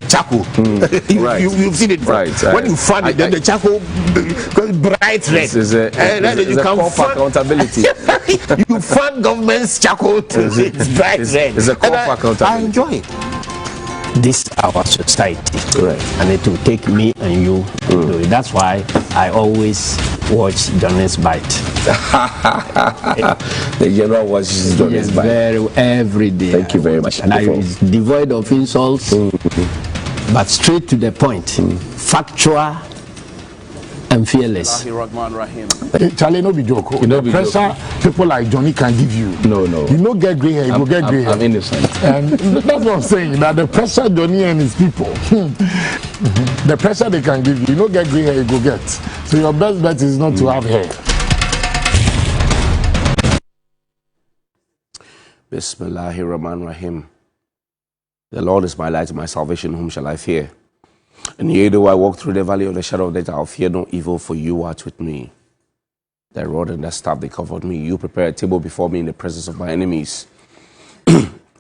charcoal. You've seen it before. Right. When you fan it, then the charcoal goes bright red. You can fan accountability. You fan government's charcoal to it's bright red. It's a call for accountability. I enjoy it. This is our society, right? And it will take me and you to do it. That's why I always watch Johnny's Bite. The general watches Johnny's Bite every day. Thank you very much. And I is devoid of insults, but straight to the point, factual and fearless. Charlie, no be joke. The pressure people like Johnny can give you. No. You know, get grey hair, you will get grey hair. I'm innocent. And that's what I'm saying. That the pressure Johnny and his people, the pressure they can give you, you know, get grey hair, you go get. So your best bet is not to have hair. Bismillahirrahmanirrahim. The Lord is my light and my salvation. Whom shall I fear? And yea, though I walk through the valley of the shadow of death, I'll fear no evil, for you art with me. The rod and the staff, they comfort me. You prepare a table before me in the presence of my enemies.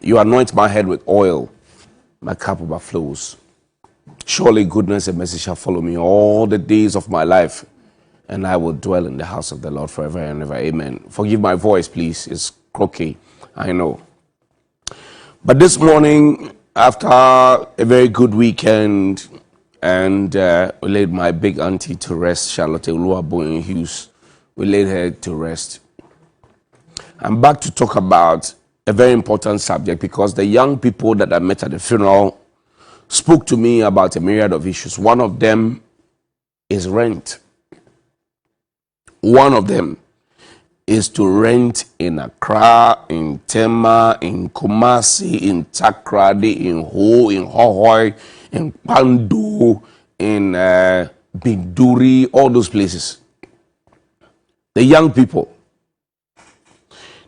You anoint my head with oil. My cup overflows. Surely goodness and mercy shall follow me all the days of my life, and I will dwell in the house of the Lord forever and ever. Amen. Forgive my voice, please. It's croaky, I know. But this morning, after a very good weekend, and we laid my big auntie to rest, Charlotte Johnnie Hughes. We laid her to rest. I'm back to talk about a very important subject, because the young people that I met at the funeral spoke to me about a myriad of issues. One of them is rent. One of them is to rent in Accra, in Tema, in Kumasi, in Takrady, in Ho, in Hohoi, in Pando, in Binduri, all those places. The young people.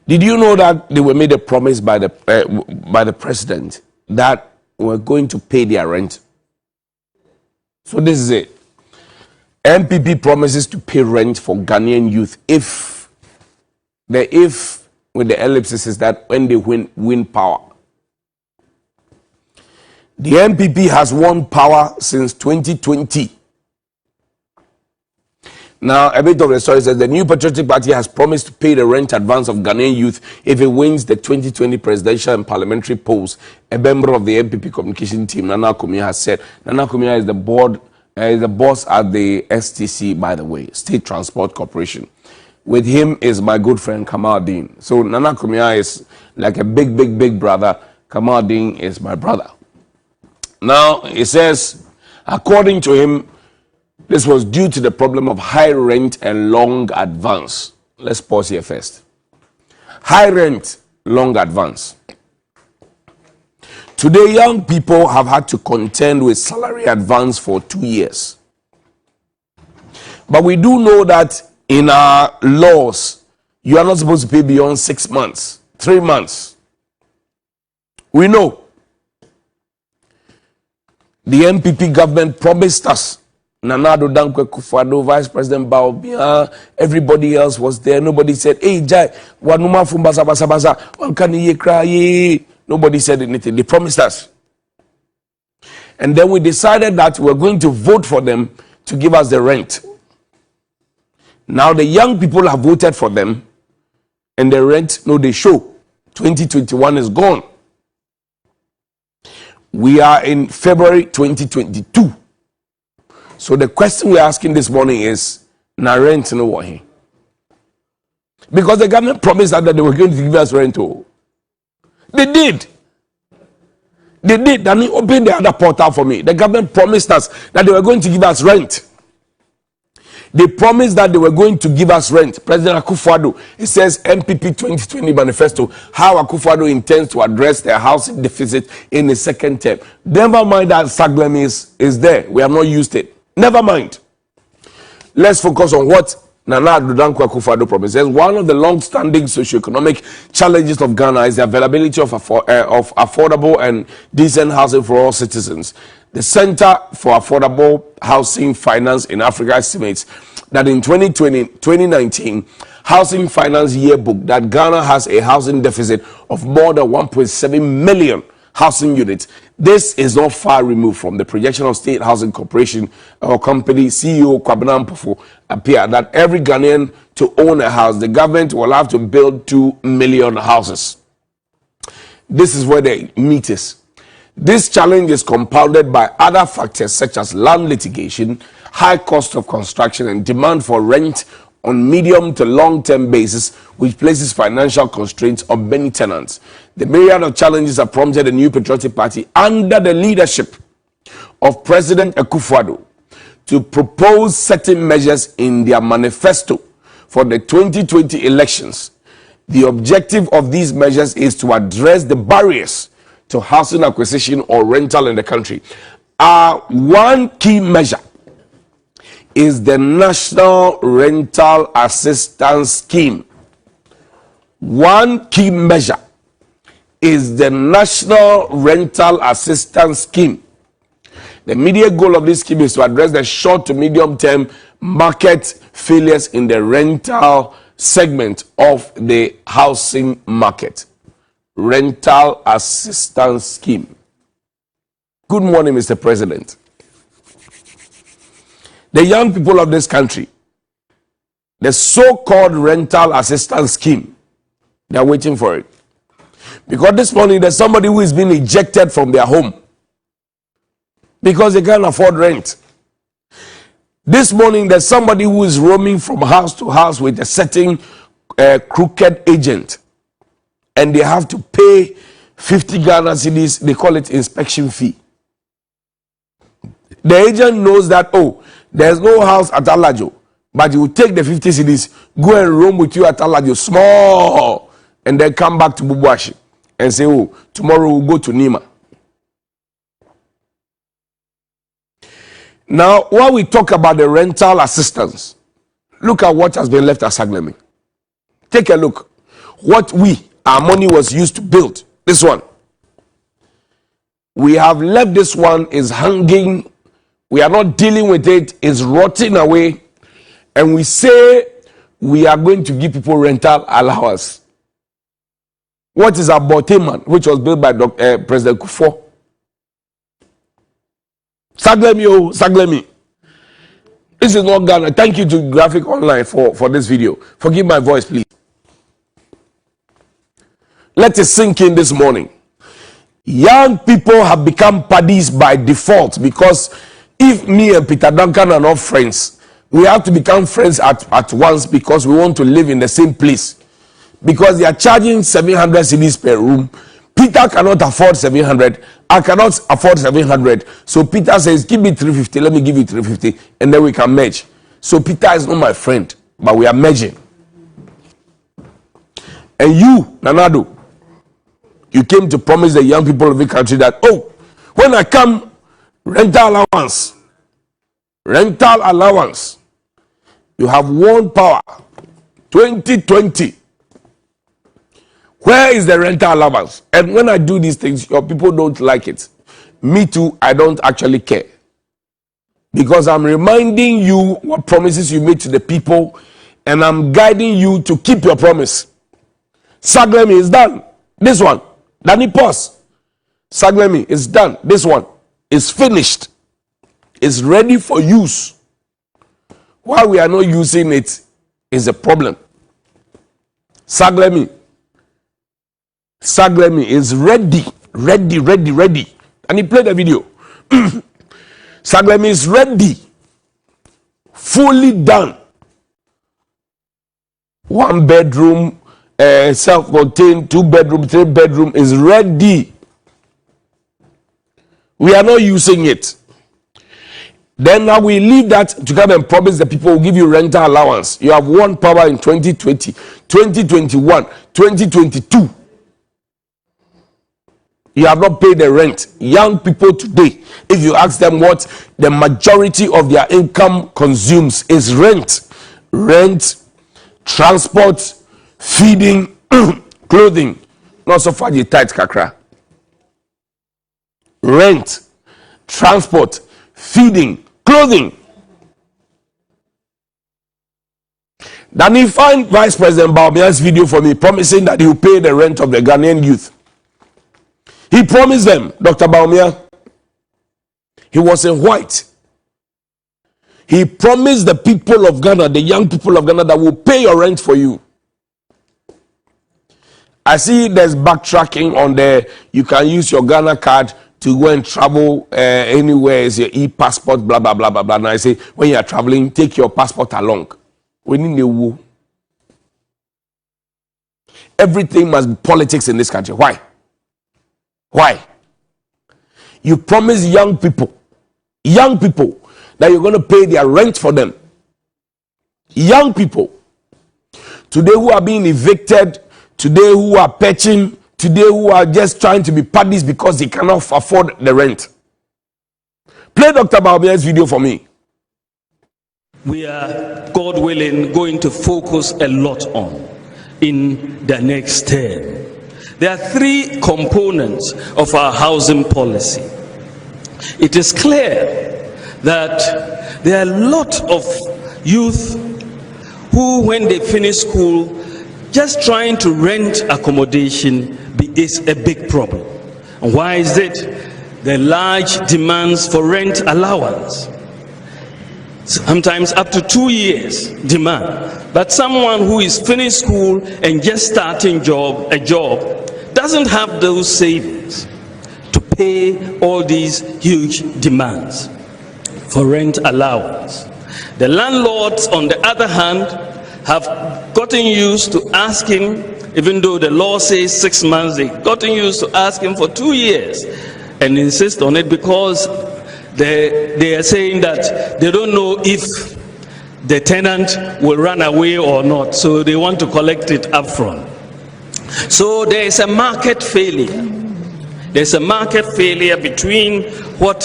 Did you know that they were made a promise by the president that we're going to pay their rent? So this is it. MPP promises to pay rent for Ghanaian youth if with the ellipsis is that when they win power. The MPP has won power since 2020. Now, a bit of the story says the New Patriotic Party has promised to pay the rent advance of Ghanaian youth if it wins the 2020 presidential and parliamentary polls. A member of the MPP communication team, Nana Kumia, has said. Nana Kumia is the boss at the STC, by the way, State Transport Corporation. With him is my good friend Kamal Dean. So Nana Kumia is like a big brother. Kamal Dean is my brother. Now, it says, according to him, this was due to the problem of high rent and long advance. Let's pause here first. High rent, long advance. Today, young people have had to contend with salary advance for 2 years. But we do know that in our laws, you are not supposed to pay beyond 6 months, 3 months. We know. The MPP government promised us. Nana Dankwa Akufo-Addo, Vice President Baobia, everybody else was there. Nobody said, hey, Jai, wanuma fumbasa basa basa, wankani ye cry. Nobody said anything. They promised us. And then we decided that we're going to vote for them to give us the rent. Now the young people have voted for them, and the rent, no, they show. 2021 is gone. We are in February 2022. So the question we're asking this morning is, na rent no what? Because the government promised that they were going to give us rent. They did. They did. And they opened the other portal for me. The government promised us that they were going to give us rent. They promised that they were going to give us rent. President Akufo-Addo, it says MPP 2020 manifesto, how Akufo-Addo intends to address their housing deficit in the second term. Never mind that Saglem is there. We have not used it. Never mind. Let's focus on what Nana Dankwa Akufo-Addo promises. One of the long-standing socioeconomic challenges of Ghana is the availability of affordable and decent housing for all citizens. The Center for Affordable Housing Finance in Africa estimates that in 2019 Housing Finance Yearbook that Ghana has a housing deficit of more than 1.7 million housing units. This is not far removed from the projection of State Housing Corporation or company CEO Kwabena Mpofo appear that every Ghanaian to own a house, the government will have to build 2 million houses. This is where the meat is. This challenge is compounded by other factors such as land litigation, high cost of construction, and demand for rent on medium to long-term basis, which places financial constraints on many tenants. The myriad of challenges have prompted the New Patriotic Party under the leadership of President Akufo-Addo to propose certain measures in their manifesto for the 2020 elections. The objective of these measures is to address the barriers to housing acquisition or rental in the country. One key measure is the National Rental Assistance Scheme. One key measure is the National Rental Assistance Scheme. The immediate goal of this scheme is to address the short to medium term market failures in the rental segment of the housing market. Rental Assistance Scheme. Good morning, Mr. President. The young people of this country, the so-called rental assistance scheme, they are waiting for it. Because this morning there's somebody who is being ejected from their home because they can't afford rent. This morning there's somebody who is roaming from house to house with a certain crooked agent, and they have to pay 50 Ghana cedis, they call it inspection fee. The agent knows that, oh, there's no house at Alajo, but you will take the 50 cedis, go and roam with you at Alajo, small, and then come back to Bubuashi and say, oh, tomorrow we'll go to Nima. Now, while we talk about the rental assistance, look at what has been left at Saglemi. Take a look. What our money was used to build. This one. We have left this one is hanging. We are not dealing with it. It's rotting away. And we say we are going to give people rental allowance. What is Aboteman, which was built by President Kufo? Saglemi, oh, Saglemi. This is not Ghana. Thank you to Graphic Online for this video. Forgive my voice, please. Let it sink in this morning. Young people have become paddies by default, because if me and Peter Duncan are not friends, we have to become friends at once because we want to live in the same place. Because they are charging 700 cedis per room. Peter cannot afford 700. I cannot afford 700. So Peter says, give me 350. Let me give you 350. And then we can merge. So Peter is not my friend, but we are merging. And you, Nanado, you came to promise the young people of the country that, oh, when I come, rental allowance. Rental allowance. You have one power. 2020. Where is the rental allowance? And when I do these things, your people don't like it. Me too, I don't actually care. Because I'm reminding you what promises you made to the people, and I'm guiding you to keep your promise. Saglemi is done. This one. Danny pause. Saglemi is done. This one is finished. It's ready for use. Why we are not using it is a problem. Saglemi is ready. And he played the video. Saglemi is ready. Fully done. 1 bedroom, self-contained, 2 bedroom, 3 bedroom is ready. We are not using it. Then now we leave that to come and promise the people will give you rental allowance. You have one power in 2020, 2021, 2022. You have not paid the rent. Young people today, if you ask them what the majority of their income consumes, is rent. Rent, transport, feeding, clothing. Not so far the tight kakra. Rent, transport, feeding, clothing. Then he find Vice President Bawumia's video for me promising that he will pay the rent of the Ghanaian youth. He He promised them, Dr. Baumia. He was in white. He promised the people of Ghana, the young people of Ghana, that will pay your rent for you. I see there's backtracking on there. You can use your Ghana card to go and travel anywhere. It's your e-passport, blah, blah, blah, blah, blah. And I say, when you are traveling, take your passport along. We need a woo. Everything must be politics in this country. Why? Why? You promise young people, that you're going to pay their rent for them. Young people, today who are being evicted, today who are patching, today who are just trying to be paddies because they cannot afford the rent. Play Dr. Baomia's video for me. We are, God willing, going to focus a lot on in the next term. There are three components of our housing policy. It is clear that there are a lot of youth who, when they finish school, just trying to rent accommodation is a big problem. And why is it? The large demands for rent allowance. Sometimes up to 2 years demand. But someone who is finished school and just starting a job doesn't have those savings to pay all these huge demands for rent allowance. The landlords, on the other hand, have gotten used to asking, even though the law says 6 months, they've gotten used to asking for 2 years and insist on it because they are saying that they don't know if the tenant will run away or not, so they want to collect it up front. So there is a market failure. There's a market failure between what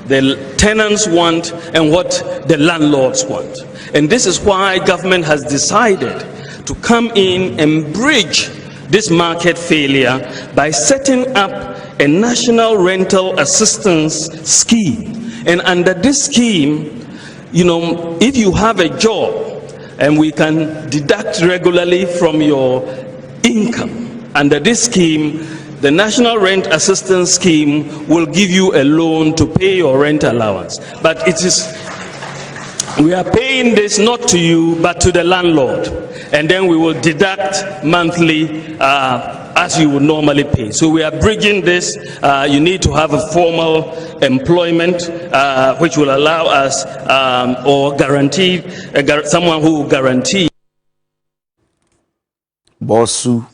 the tenants want and what the landlords want. And this is why government has decided to come in and bridge this market failure by setting up a national rental assistance scheme. And under this scheme, you know, if you have a job and we can deduct regularly from your income, under this scheme, the National Rent Assistance Scheme will give you a loan to pay your rent allowance. But we are paying this not to you, but to the landlord. And then we will deduct monthly as you would normally pay. So we are bridging this. You need to have a formal employment which will allow us or guarantee someone who will guarantee. Bossu,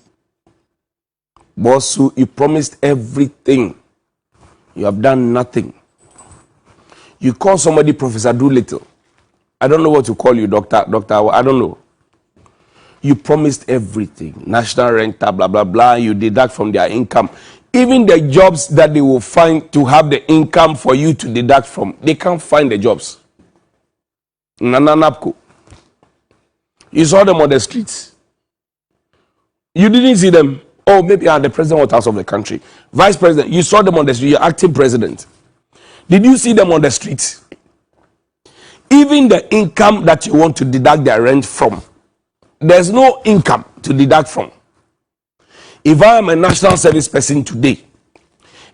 you promised everything. You have done nothing. You call somebody Professor Doolittle. I don't know what to call you, Doctor, I don't know. You promised everything. National renter, blah, blah, blah. You deduct from their income. Even the jobs that they will find to have the income for you to deduct from, they can't find the jobs. Nananapko. You saw them on the streets. You didn't see them. Oh, maybe the president was out of the country. Vice president, you saw them on the street. You're acting president. Did you see them on the streets? Even the income that you want to deduct their rent from, there's no income to deduct from. If I am a national service person today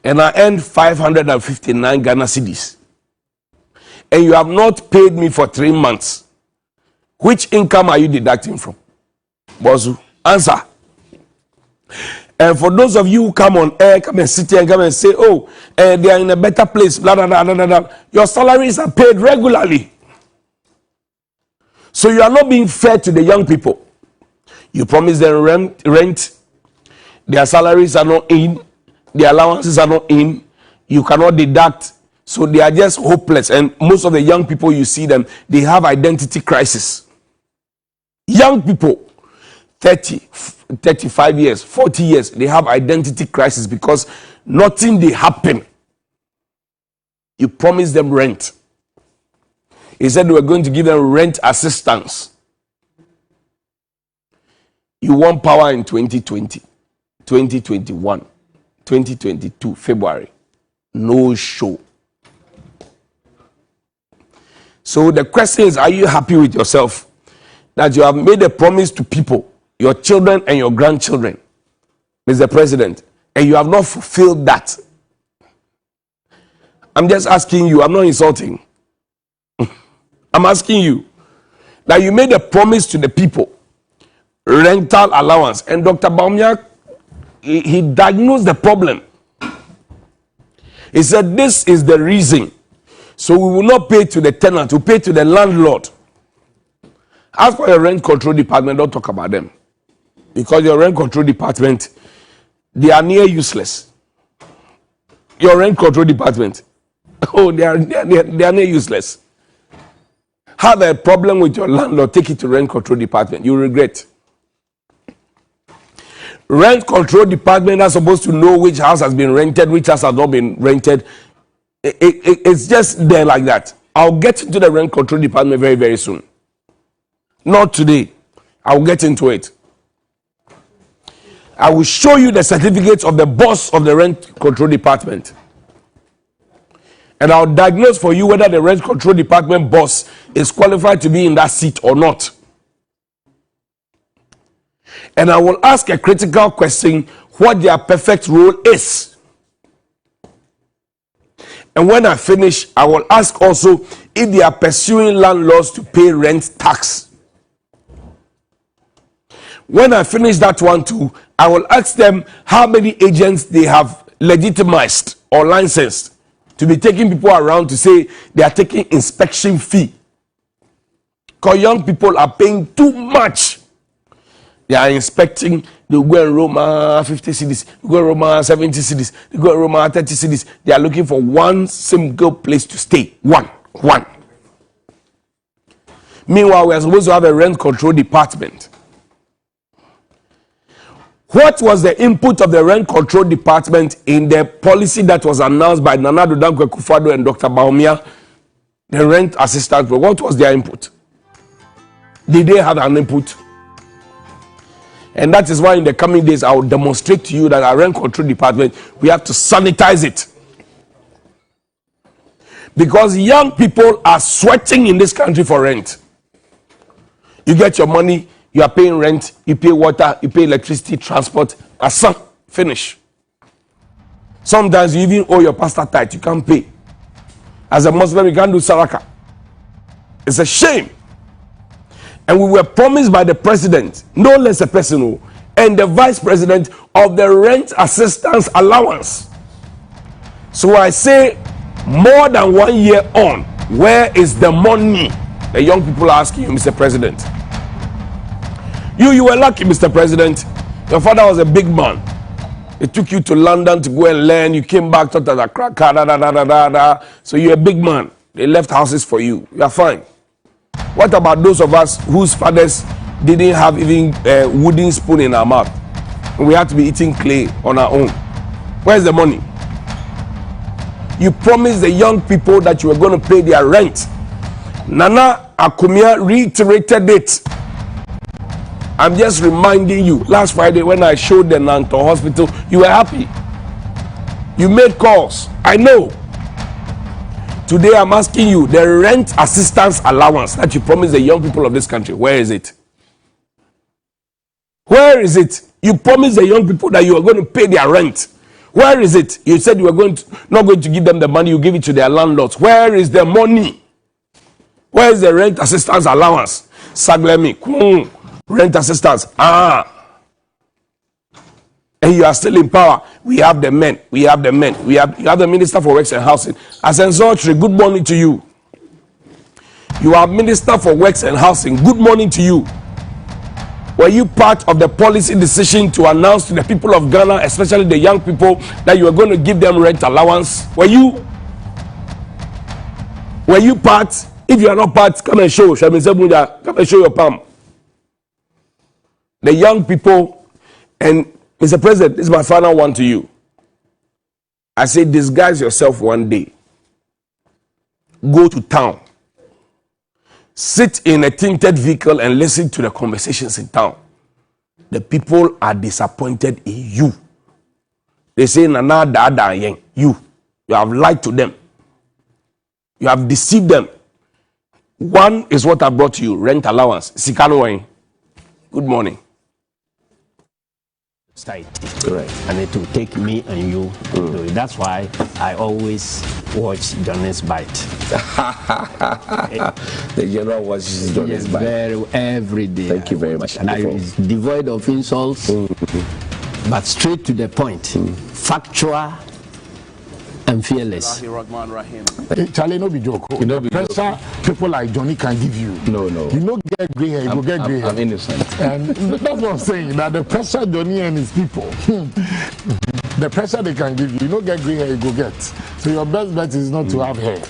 and I earn 559 Ghana cedis and you have not paid me for 3 months, which income are you deducting from? Bozu, answer. And for those of you who come on air, come and sit here and come and say, oh, they are in a better place, blah, blah, blah, blah, blah. Your salaries are paid regularly. So you are not being fair to the young people. You promise them rent, their salaries are not in, their allowances are not in, you cannot deduct. So they are just hopeless. And most of the young people, you see them, they have identity crisis. Young people, 30, 35 years, 40 years, they have identity crisis because nothing they happen. You promise them rent. He said we were going to give them rent assistance. You want power in 2020, 2021, 2022, February. No show. So the question is, are you happy with yourself that you have made a promise to people, your children and your grandchildren, Mr. President, and you have not fulfilled that. I'm just asking you, I'm not insulting. I'm asking you that you made a promise to the people, rental allowance, and Dr. Baumia, he diagnosed the problem. He said, this is the reason. So we will not pay to the tenant, we pay to the landlord. As for your rent control department, don't talk about them. Because your rent control department, they are near useless. Your rent control department, oh, they are near useless. Have a problem with your landlord, take it to rent control department. You regret. Rent control department are supposed to know which house has been rented, which house has not been rented. It's just there like that. I'll get into the rent control department very, very soon. Not today. I'll get into it. I will show you the certificates of the boss of the rent control department. And I'll diagnose for you whether the rent control department boss is qualified to be in that seat or not. And I will ask a critical question, what their perfect role is. And when I finish, I will ask also if they are pursuing landlords to pay rent tax. When I finish that one too, I will ask them how many agents they have legitimized or licensed to be taking people around to say they are taking inspection fee. Because young people are paying too much. They are inspecting, they go and Roma 50 cities, they go and Roma 70 cities, they go and Roma 30 cities. They are looking for one single place to stay. One. Meanwhile, we are supposed to have a rent control department. What was the input of the rent control department in the policy that was announced by Nana Addo Dankwa Akufo-Addo and Dr. Baumia, the rent assistance? What was their input? Did they have an input? And that is why in the coming days, I will demonstrate to you that our rent control department, we have to sanitize it. Because young people are sweating in this country for rent. You get your money, you are paying rent, you pay water, you pay electricity, transport, asa, finish. Sometimes you even owe your pastor tithe, you can't pay. As a Muslim, you can't do saraka. It's a shame. And we were promised by the president, no less a person, and the vice president, of the rent assistance allowance. So I say, more than 1 year on, where is the money? The young people are asking you, Mr. President. You were lucky, Mr. President. Your father was a big man. They took you to London to go and learn. You came back, so you're a big man. They left houses for you. You are fine. What about those of us whose fathers didn't have even a wooden spoon in our mouth? We had to be eating clay on our own. Where's the money? You promised the young people that you were going to pay their rent. Nana Akumia reiterated it. I'm just reminding you, last Friday when I showed the Nanto hospital, you were happy. You made calls. I know. Today I'm asking you, the rent assistance allowance that you promised the young people of this country, where is it? Where is it? You promised the young people that you are going to pay their rent. Where is it? You said you were not going to give them the money, you give it to their landlords. Where is the money? Where is the rent assistance allowance? Saglemi, rent assistance. And you are still in power. We have the men. You have the Minister for Works and Housing. Asenso, good morning to you. You are Minister for Works and Housing. Good morning to you. Were you part of the policy decision to announce to the people of Ghana, especially the young people, that you are going to give them rent allowance? Were you part? If you are not part, come and show. Come and show your palm. The young people, and Mr. President, this is my final one to you. I say, disguise yourself one day. Go to town. Sit in a tinted vehicle and listen to the conversations in town. The people are disappointed in you. They say, Nana Dada Yang, you have lied to them. You have deceived them. One is what I brought to you, rent allowance. Sikano, good morning. Correct. And it will take me and you to do it. That's why I always watch Johnny's Bite. The general watches Johnny's Bite. Every day. Thank you very much. And it's devoid of insults, but straight to the point, factual and fearless. Charlie, no be joke. The pressure people like Johnny can give you. No. You know, get grey hair, you go get grey hair. I'm innocent. And that's what I'm saying. That the pressure Johnny and his people, the pressure they can give you, you know, get grey hair, you go get. So your best bet is not to have hair.